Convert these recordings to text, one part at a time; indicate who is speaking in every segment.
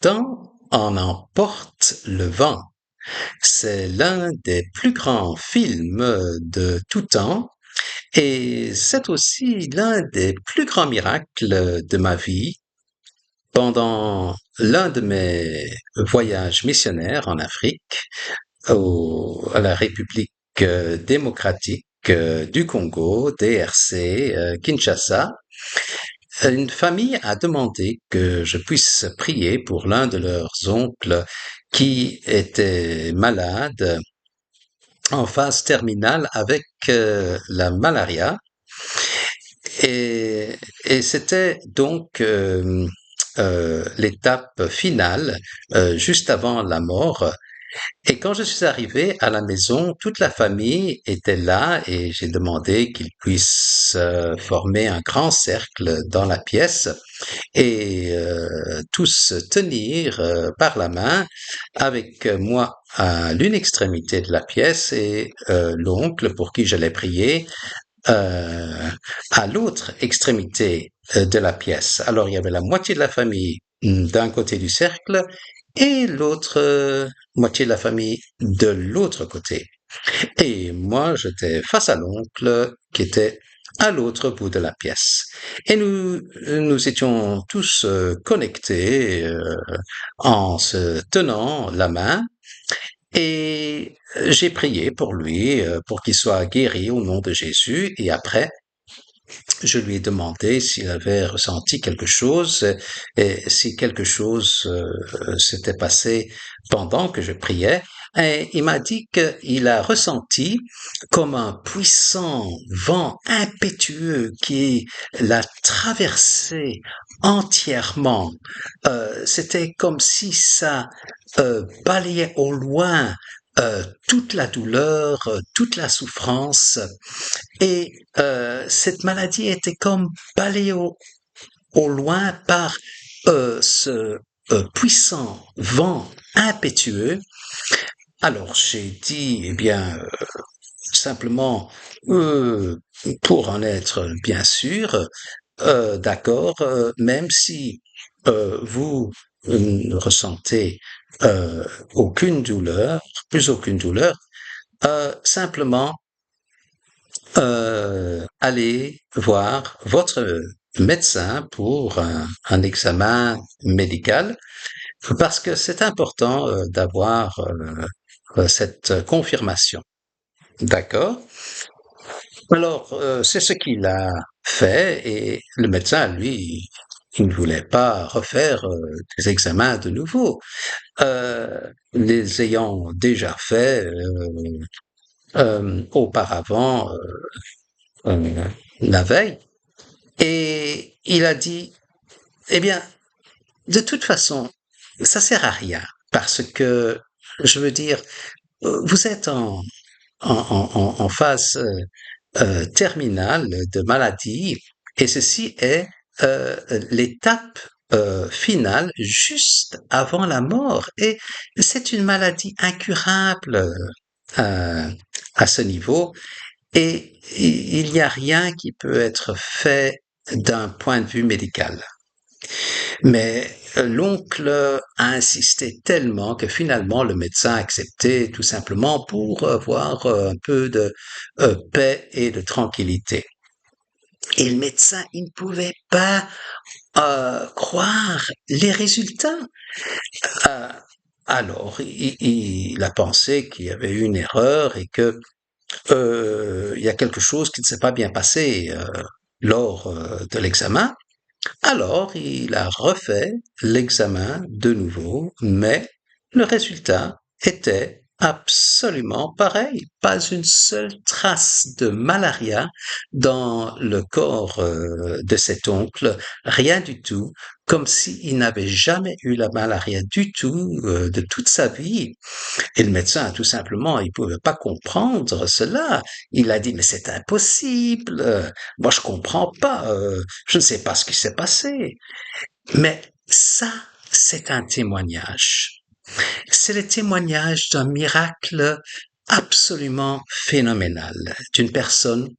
Speaker 1: temps en emporte le vent. C'est l'un des plus grands films de tout temps et c'est aussi l'un des plus grands miracles de ma vie. Pendant l'un de mes voyages missionnaires en Afrique, à la République démocratique du Congo, DRC, Kinshasa, une famille a demandé que je puisse prier pour l'un de leurs oncles qui était malade en phase terminale avec la malaria. Et, et c'était donc l'étape finale, juste avant la mort. Et quand je suis arrivé à la maison, toute la famille était là et j'ai demandé qu'ils puissent former un grand cercle dans la pièce et tous se tenir par la main avec moi à l'une extrémité de la pièce et l'oncle pour qui j'allais prier euh, à l'autre extrémité de la pièce. Alors il y avait la moitié de la famille d'un côté du cercle et l'autre moitié de la famille de l'autre côté. Et moi, j'étais face à l'oncle qui était à l'autre bout de la pièce. Et nous étions tous connectés en se tenant la main. Et j'ai prié pour lui, pour qu'il soit guéri au nom de Jésus. Et après, je lui ai demandé s'il avait ressenti quelque chose et si quelque chose s'était passé pendant que je priais. Et il m'a dit qu'il a ressenti comme un puissant vent impétueux qui l'a traversé entièrement. C'était comme si ça balayait au loin toute la douleur, toute la souffrance et cette maladie était comme balayée au loin par ce puissant vent impétueux. Alors j'ai dit, eh bien, simplement, euh, pour en être bien sûr, d'accord, même si vous ne ressentez aucune douleur, plus aucune douleur, simplement allez voir votre médecin pour un examen médical parce que c'est important d'avoir cette confirmation. D'accord? Alors, c'est ce qu'il a fait et le médecin, lui, il ne voulait pas refaire des examens de nouveau. Les ayant déjà fait auparavant la veille. Et il a dit, eh bien, de toute façon, ça sert à rien parce que, je veux dire, vous êtes en phase terminale de maladie et ceci est l'étape finale juste avant la mort et c'est une maladie incurable euh, à ce niveau et il n'y a rien qui peut être fait d'un point de vue médical. Mais l'oncle a insisté tellement que finalement le médecin a accepté tout simplement pour avoir un peu de paix et de tranquillité. Et le médecin, il ne pouvait pas croire les résultats. Euh, alors, il a pensé qu'il y avait eu une erreur et que il y a quelque chose qui ne s'est pas bien passé lors de l'examen. Alors, il a refait l'examen de nouveau, mais le résultat était absolument pareil. Pas une seule trace de malaria dans le corps de cet oncle, rien du tout, comme s'il n'avait jamais eu la malaria du tout de toute sa vie. Et le médecin, tout simplement, il pouvait pas comprendre cela. Il a dit, mais c'est impossible. Moi, je comprends pas. Je ne sais pas ce qui s'est passé. Mais ça, c'est un témoignage. C'est le témoignage d'un miracle absolument phénoménal, d'une personne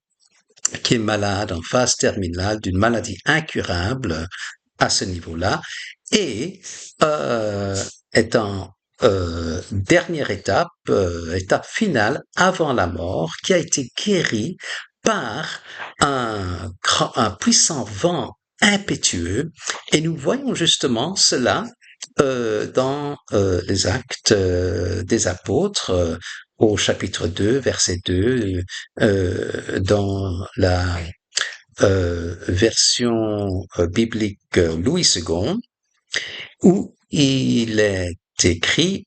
Speaker 1: qui est malade en phase terminale d'une maladie incurable à ce niveau-là et est en dernière étape, étape finale avant la mort, qui a été guéri par un puissant vent impétueux. Et nous voyons justement cela dans les actes des apôtres, au chapitre 2, verset 2, dans la version biblique Louis II, où il est écrit: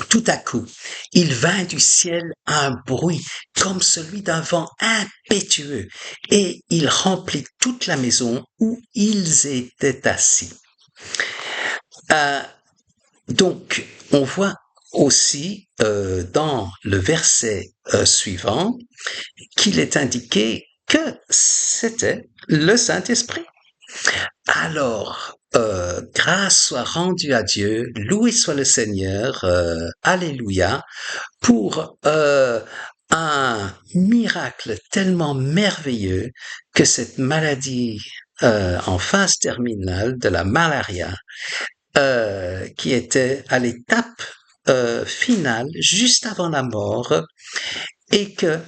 Speaker 1: tout à coup, il vint du ciel un bruit comme celui d'un vent impétueux, et il remplit toute la maison où ils étaient assis. Euh, donc, on voit aussi dans le verset suivant qu'il est indiqué que c'était le Saint-Esprit. Alors, grâce soit rendue à Dieu, loué soit le Seigneur, alléluia, pour un miracle tellement merveilleux que cette maladie en phase terminale de la malaria, qui était à l'étape finale, juste avant la mort, et que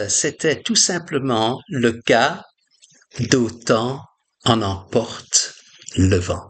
Speaker 1: c'était tout simplement le cas d'autant en emporte le vent.